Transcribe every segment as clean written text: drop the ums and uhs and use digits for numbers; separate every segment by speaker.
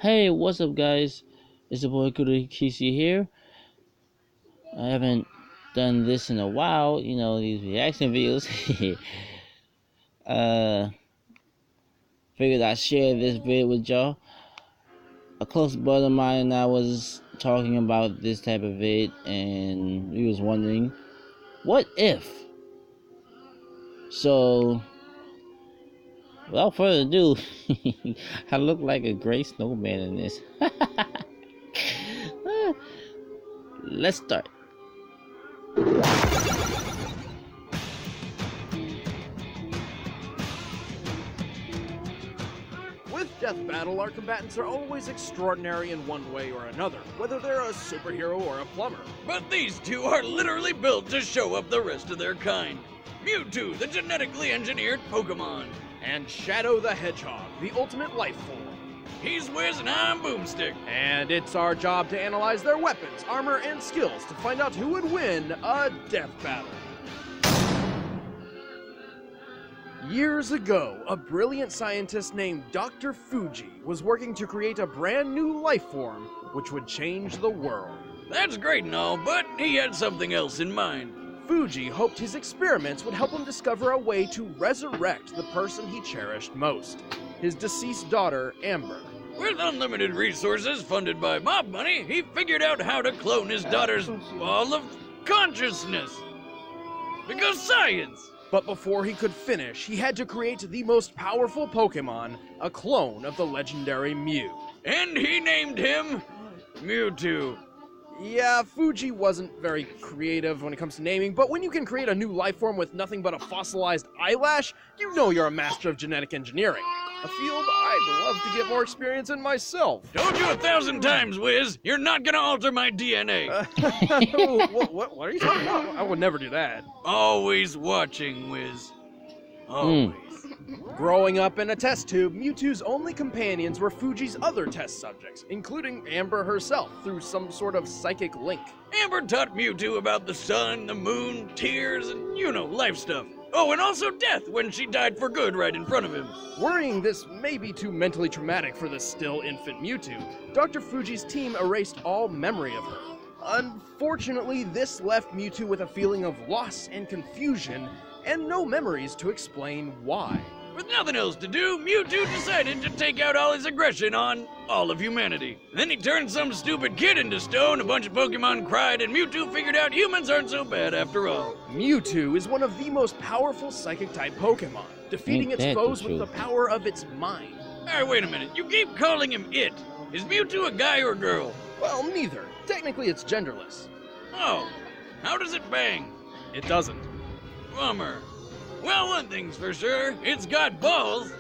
Speaker 1: Hey, what's up, guys? It's the boy Kudo Kishi here. I haven't done this in a while, these reaction videos. uh, Figured I'd share this vid with y'all. A close brother of mine and I was talking about this type of vid, and we was wondering, what if? So, without further ado, I look like a gray snowman in this. Let's start.
Speaker 2: With Death Battle, our combatants are always extraordinary in one way or another, whether they're a superhero or a plumber.
Speaker 3: But these two are literally built to show up the rest of their kind. Mewtwo, the genetically engineered Pokemon.
Speaker 2: And Shadow the Hedgehog, the ultimate life form.
Speaker 3: He's Wiz and I'm Boomstick.
Speaker 2: And it's our job to analyze their weapons, armor, and skills to find out who would win a Death Battle. Years ago, a brilliant scientist named Dr. Fuji was working to create a brand new life form which would change the world.
Speaker 3: That's great and all, but he had something else in mind.
Speaker 2: Fuji hoped his experiments would help him discover a way to resurrect the person he cherished most, his deceased daughter, Amber.
Speaker 3: With unlimited resources funded by mob money, he figured out how to clone his daughter's ball of consciousness. Because science!
Speaker 2: But before he could finish, he had to create the most powerful Pokemon, a clone of the legendary Mew.
Speaker 3: And he named him Mewtwo.
Speaker 2: Yeah, Fuji wasn't very creative when it comes to naming, but when you can create a new life form with nothing but a fossilized eyelash, you know you're a master of genetic engineering. A field I'd love to get more experience in myself.
Speaker 3: Told you 1,000 times, Wiz, you're not gonna alter my DNA.
Speaker 2: What are you talking about? I would never do that.
Speaker 3: Always watching, Wiz. Always.
Speaker 2: Growing up in a test tube, Mewtwo's only companions were Fuji's other test subjects, including Amber herself, through some sort of psychic link.
Speaker 3: Amber taught Mewtwo about the sun, the moon, tears, and life stuff. Oh, and also death when she died for good right in front of him.
Speaker 2: Worrying this may be too mentally traumatic for the still infant Mewtwo, Dr. Fuji's team erased all memory of her. Unfortunately, this left Mewtwo with a feeling of loss and confusion, and no memories to explain why.
Speaker 3: With nothing else to do, Mewtwo decided to take out all his aggression on all of humanity. Then he turned some stupid kid into stone, a bunch of Pokemon cried, and Mewtwo figured out humans aren't so bad after all.
Speaker 2: Mewtwo is one of the most powerful psychic-type Pokemon, defeating its foes with the power of its mind.
Speaker 3: Alright, wait a minute. You keep calling him it. Is Mewtwo a guy or a girl?
Speaker 2: Well, neither. Technically, it's genderless.
Speaker 3: Oh. How does it bang?
Speaker 2: It doesn't.
Speaker 3: Bummer. Well, one thing's for sure, it's got balls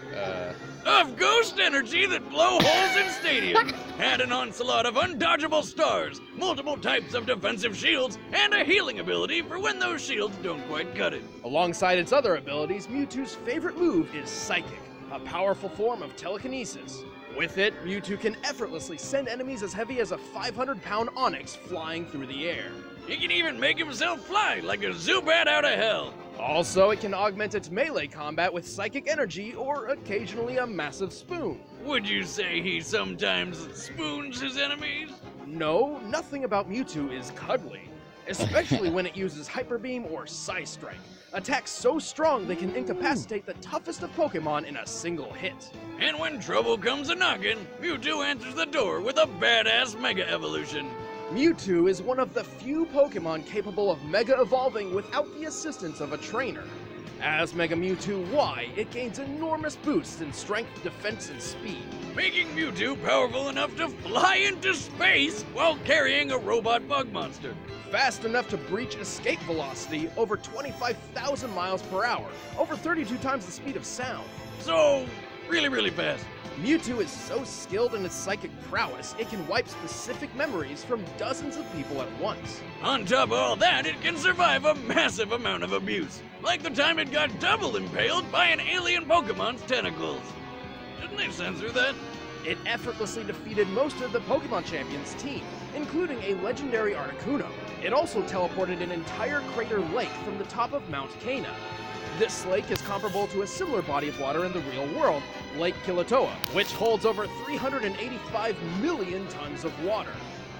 Speaker 3: of ghost energy that blow holes in stadiums, had an onslaught of undodgeable stars, multiple types of defensive shields, and a healing ability for when those shields don't quite cut it.
Speaker 2: Alongside its other abilities, Mewtwo's favorite move is Psychic, a powerful form of telekinesis. With it, Mewtwo can effortlessly send enemies as heavy as a 500-pound Onix flying through the air.
Speaker 3: He can even make himself fly like a Zubat out of hell.
Speaker 2: Also, it can augment its melee combat with psychic energy or occasionally a massive spoon.
Speaker 3: Would you say he sometimes spoons his enemies?
Speaker 2: No, nothing about Mewtwo is cuddly, especially when it uses Hyper Beam or Psy Strike, attacks so strong they can incapacitate the toughest of Pokemon in a single hit.
Speaker 3: And when trouble comes a-knockin', Mewtwo answers the door with a badass Mega Evolution.
Speaker 2: Mewtwo is one of the few Pokemon capable of Mega Evolving without the assistance of a trainer. As Mega Mewtwo Y, it gains enormous boosts in strength, defense, and speed,
Speaker 3: making Mewtwo powerful enough to fly into space while carrying a robot bug monster.
Speaker 2: Fast enough to breach escape velocity over 25,000 miles per hour, over 32 times the speed of sound.
Speaker 3: So, really fast.
Speaker 2: Mewtwo is so skilled in its psychic prowess, it can wipe specific memories from dozens of people at once.
Speaker 3: On top of all that, it can survive a massive amount of abuse, like the time it got double impaled by an alien Pokemon's tentacles. Shouldn't they censor that?
Speaker 2: It effortlessly defeated most of the Pokemon Champions' team, including a legendary Articuno. It also teleported an entire crater lake from the top of Mount Cana. This lake is comparable to a similar body of water in the real world, Lake Kilauea, which holds over 385 million tons of water.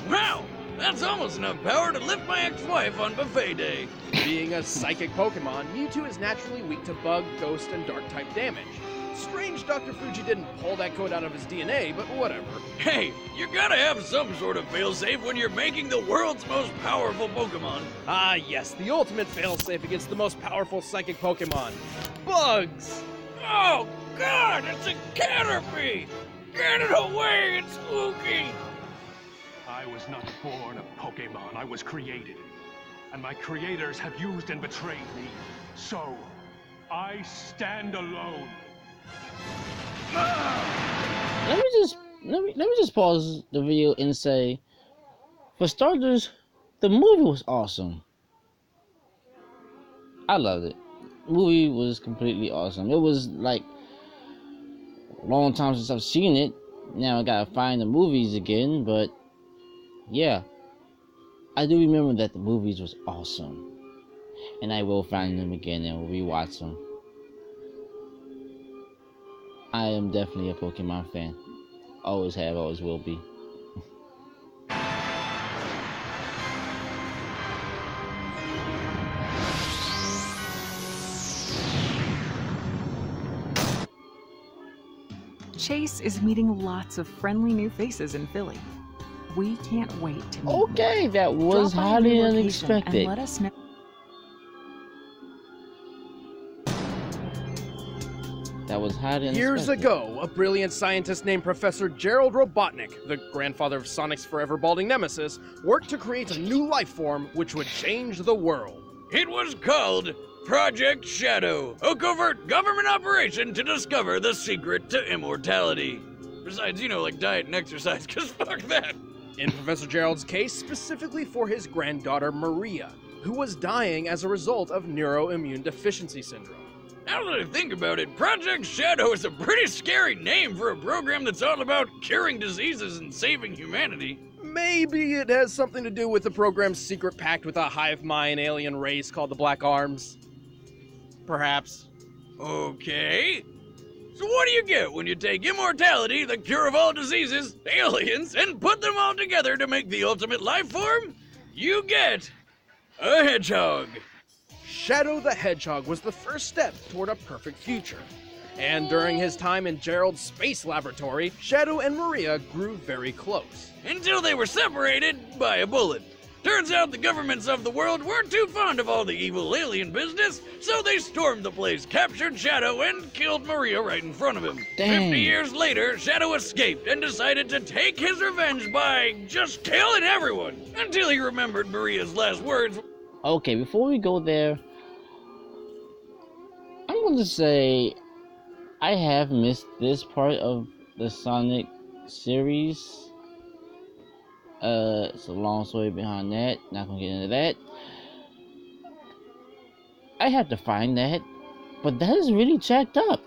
Speaker 3: Wow! That's almost enough power to lift my ex-wife on buffet day.
Speaker 2: Being a psychic Pokemon, Mewtwo is naturally weak to bug, ghost, and dark-type damage. Strange Dr. Fuji didn't pull that code out of his DNA, but whatever.
Speaker 3: Hey, you gotta have some sort of failsafe when you're making the world's most powerful Pokemon.
Speaker 2: Ah yes, the ultimate failsafe against the most powerful psychic Pokemon. Bugs!
Speaker 3: Oh God, it's a Caterpie! Get it away, it's spooky!
Speaker 4: I was not born a Pokemon, I was created. And my creators have used and betrayed me. So, I stand alone.
Speaker 1: Let me just pause the video and say, for starters, the movie was awesome. I loved it. The movie was completely awesome. It was like a long time since I've seen it. Now I gotta find the movies again, but yeah, I do remember that the movies was awesome, and I will find them again and rewatch them. I am definitely a Pokemon fan. Always have, always will be.
Speaker 5: Chase is meeting lots of friendly new faces in Philly. We can't wait to meet
Speaker 1: Okay,
Speaker 5: them.
Speaker 1: that was
Speaker 5: Drop by
Speaker 1: highly
Speaker 5: your location
Speaker 1: unexpected.
Speaker 5: And let us know.
Speaker 1: That was highly unexpected.
Speaker 2: Years ago, a brilliant scientist named Professor Gerald Robotnik, the grandfather of Sonic's forever balding nemesis, worked to create a new life form which would change the world.
Speaker 3: It was called Project Shadow, a covert government operation to discover the secret to immortality. Besides, like diet and exercise, cause fuck that.
Speaker 2: In Professor Gerald's case, specifically for his granddaughter Maria, who was dying as a result of neuroimmune deficiency syndrome.
Speaker 3: Now that I think about it, Project Shadow is a pretty scary name for a program that's all about curing diseases and saving humanity.
Speaker 2: Maybe it has something to do with the program's secret pact with a hive mind alien race called the Black Arms. Perhaps.
Speaker 3: Okay. So what do you get when you take immortality, the cure of all diseases, aliens, and put them all together to make the ultimate life form? You get a hedgehog.
Speaker 2: Shadow the Hedgehog was the first step toward a perfect future. And during his time in Gerald's space laboratory, Shadow and Maria grew very close.
Speaker 3: Until they were separated by a bullet. Turns out the governments of the world weren't too fond of all the evil alien business, so they stormed the place, captured Shadow, and killed Maria right in front of him.
Speaker 1: Dang.
Speaker 3: 50 years later, Shadow escaped and decided to take his revenge by just killing everyone, until he remembered Maria's last words.
Speaker 1: Okay, before we go there, I'm going to say I have missed this part of the Sonic series. It's a long story behind that. Not gonna get into that. I have to find that, but that is really jacked up.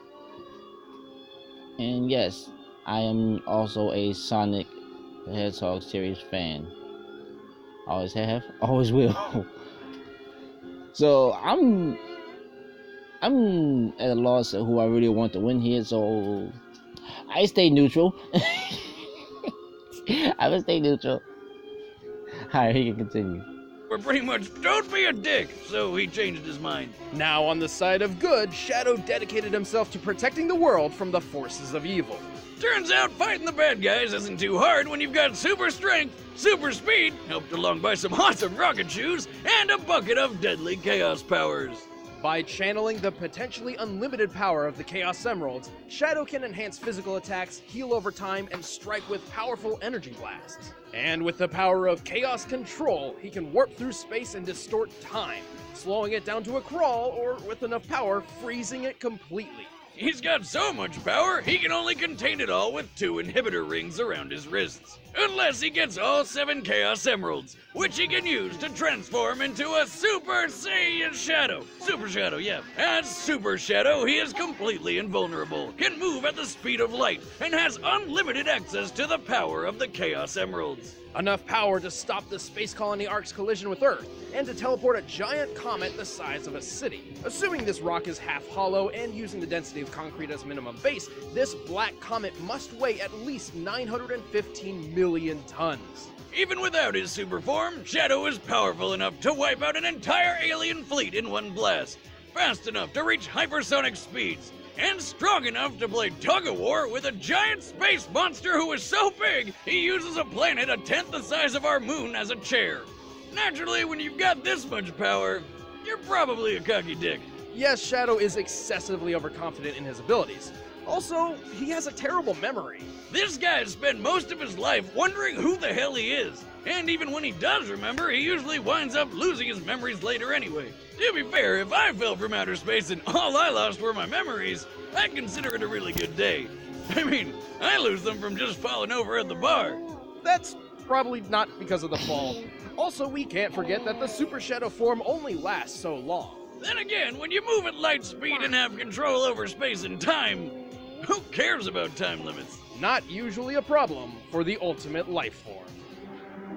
Speaker 1: And yes, I am also a Sonic the Hedgehog series fan. Always have, always will. So I'm at a loss of who I really want to win here, so I stay neutral. I will stay neutral. Alright, he can continue.
Speaker 3: We're pretty much, don't be a dick, so he changed his mind.
Speaker 2: Now on the side of good, Shadow dedicated himself to protecting the world from the forces of evil.
Speaker 3: Turns out fighting the bad guys isn't too hard when you've got super strength, super speed, helped along by some awesome rocket shoes, and a bucket of deadly chaos powers.
Speaker 2: By channeling the potentially unlimited power of the Chaos Emeralds, Shadow can enhance physical attacks, heal over time, and strike with powerful energy blasts. And with the power of Chaos Control, he can warp through space and distort time, slowing it down to a crawl, or with enough power, freezing it completely.
Speaker 3: He's got so much power, he can only contain it all with 2 inhibitor rings around his wrists. Unless he gets all 7 Chaos Emeralds, which he can use to transform into a Super Saiyan Shadow. Super Shadow, yeah. As Super Shadow, he is completely invulnerable, can move at the speed of light, and has unlimited access to the power of the Chaos Emeralds.
Speaker 2: Enough power to stop the space colony Ark's collision with Earth, and to teleport a giant comet the size of a city. Assuming this rock is half hollow and using the density leave concrete as minimum base, this black comet must weigh at least 915 million tons.
Speaker 3: Even without his super form, Shadow is powerful enough to wipe out an entire alien fleet in one blast, fast enough to reach hypersonic speeds, and strong enough to play tug-of-war with a giant space monster who is so big he uses a planet a tenth the size of our moon as a chair. Naturally, when you've got this much power, you're probably a cocky dick.
Speaker 2: Yes, Shadow is excessively overconfident in his abilities. Also, he has a terrible memory.
Speaker 3: This guy's spent most of his life wondering who the hell he is. And even when he does remember, he usually winds up losing his memories later anyway. To be fair, if I fell from outer space and all I lost were my memories, I'd consider it a really good day. I mean, I lose them from just falling over at the bar.
Speaker 2: That's probably not because of the fall. Also, we can't forget that the Super Shadow form only lasts so long.
Speaker 3: Then again, when you move at light speed and have control over space and time, who cares about time limits?
Speaker 2: Not usually a problem for the ultimate life form.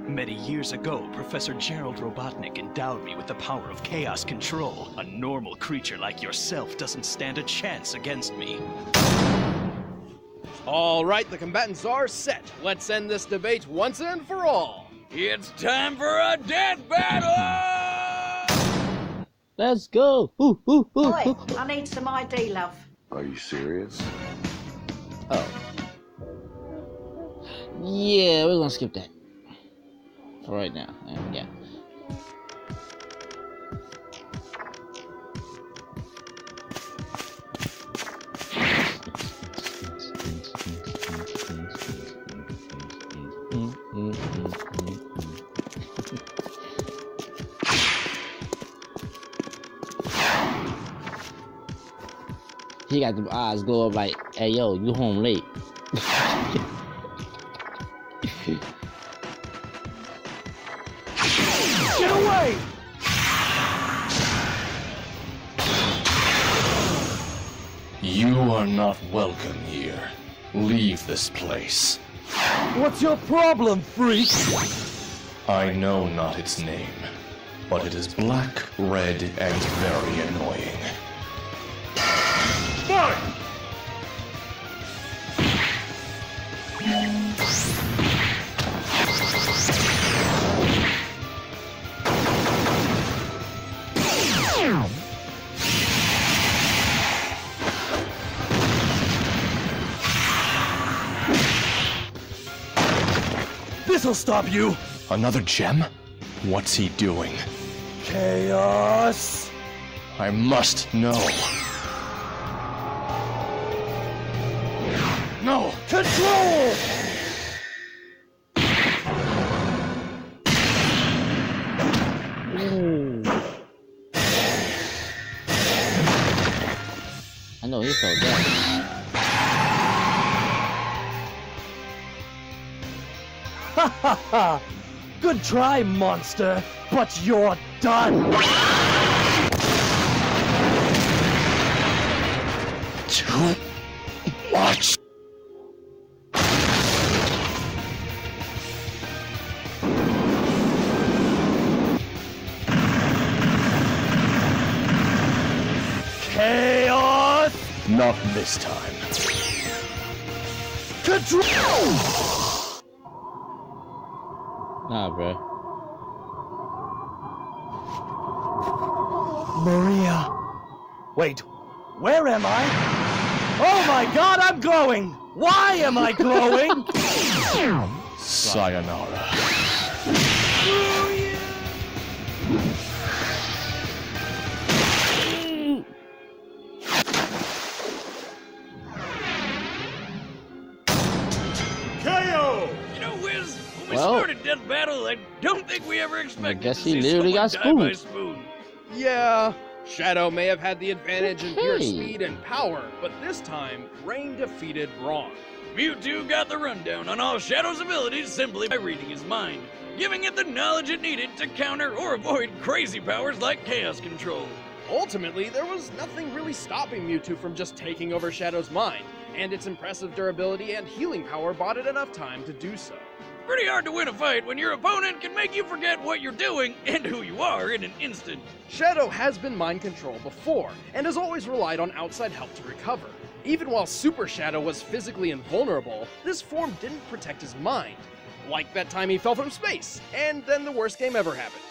Speaker 6: Many years ago, Professor Gerald Robotnik endowed me with the power of chaos control. A normal creature like yourself doesn't stand a chance against me.
Speaker 2: All right, the combatants are set. Let's end this debate once and for all.
Speaker 3: It's time for a death battle!
Speaker 1: Let's go. Ooh, ooh, ooh,
Speaker 7: Oi,
Speaker 1: ooh.
Speaker 7: I need some ID, love.
Speaker 8: Are you serious?
Speaker 1: Oh. Yeah, we're gonna skip that. For right now. Yeah. He got the eyes glow up like, hey yo, you home late.
Speaker 6: Get away!
Speaker 8: You are not welcome here. Leave this place.
Speaker 6: What's your problem, freak?
Speaker 8: I know not its name, but it is black, red, and very annoying. Fine!
Speaker 6: This'll stop you!
Speaker 8: Another gem? What's he doing?
Speaker 6: Chaos!
Speaker 8: I must know. No!
Speaker 6: Control!
Speaker 1: Ooh. I know he felt that.
Speaker 6: Ha ha ha! Good try, monster, but you're done!
Speaker 8: Too much!
Speaker 6: Chaos!
Speaker 8: Not this time.
Speaker 6: Control!
Speaker 1: Nah, bro.
Speaker 6: Maria. Wait, where am I? Oh my god, I'm glowing! Why am I glowing?
Speaker 8: Sayonara.
Speaker 3: You know, Wiz, when we
Speaker 1: Well,
Speaker 3: started Death Battle, I don't think we ever expected
Speaker 1: guess
Speaker 3: to
Speaker 1: he
Speaker 3: see
Speaker 1: literally
Speaker 3: someone
Speaker 1: got
Speaker 3: die by
Speaker 1: spooned.
Speaker 3: spoon.
Speaker 2: Yeah, Shadow may have had the advantage in pure
Speaker 1: Okay.
Speaker 2: speed and power, but this time, Rain defeated Brawn.
Speaker 3: Mewtwo got the rundown on all Shadow's abilities simply by reading his mind, giving it the knowledge it needed to counter or avoid crazy powers like Chaos Control.
Speaker 2: Ultimately, there was nothing really stopping Mewtwo from just taking over Shadow's mind, and its impressive durability and healing power bought it enough time to do so.
Speaker 3: Pretty hard to win a fight when your opponent can make you forget what you're doing and who you are in an instant.
Speaker 2: Shadow has been mind controlled before, and has always relied on outside help to recover. Even while Super Shadow was physically invulnerable, this form didn't protect his mind. Like that time he fell from space, and then the worst game ever happened.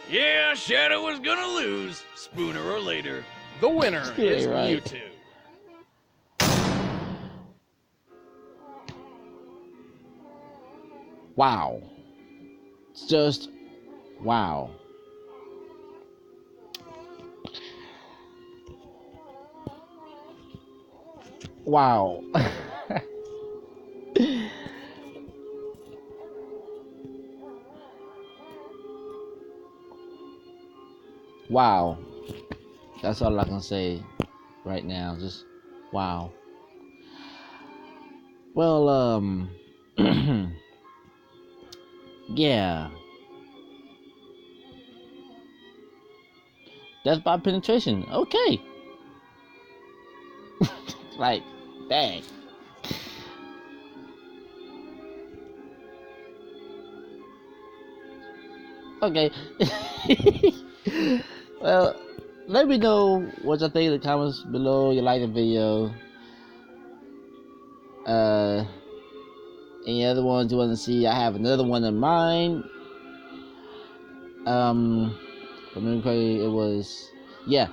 Speaker 3: Yeah, Shadow was gonna lose, sooner or later.
Speaker 2: The winner is
Speaker 1: right.
Speaker 2: Mewtwo.
Speaker 1: Wow. It's just wow. Wow. Wow. That's all I can say right now. Just wow. Well, yeah. Death by penetration. Okay. Like, dang. Okay. Well, let me know what you think in the comments below. You like the video. Any other ones you want to see? I have another one in mind. Remember it was, yeah,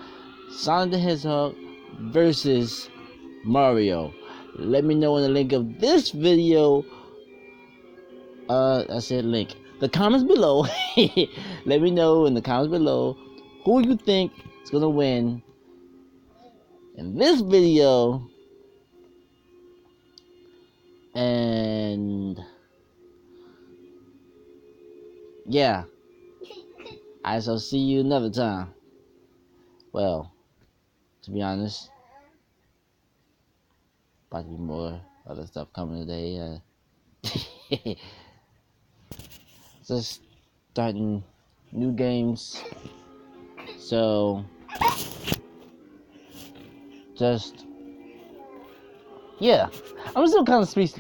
Speaker 1: Sonic the Hedgehog versus Mario. Let me know in the link of this video. I said link. The comments below. Let me know in the comments below who you think is gonna win in this video. And yeah, I shall see you another time. Well, to be honest, about to be more other stuff coming today. Just starting new games, so just yeah, I'm still kind of speechless.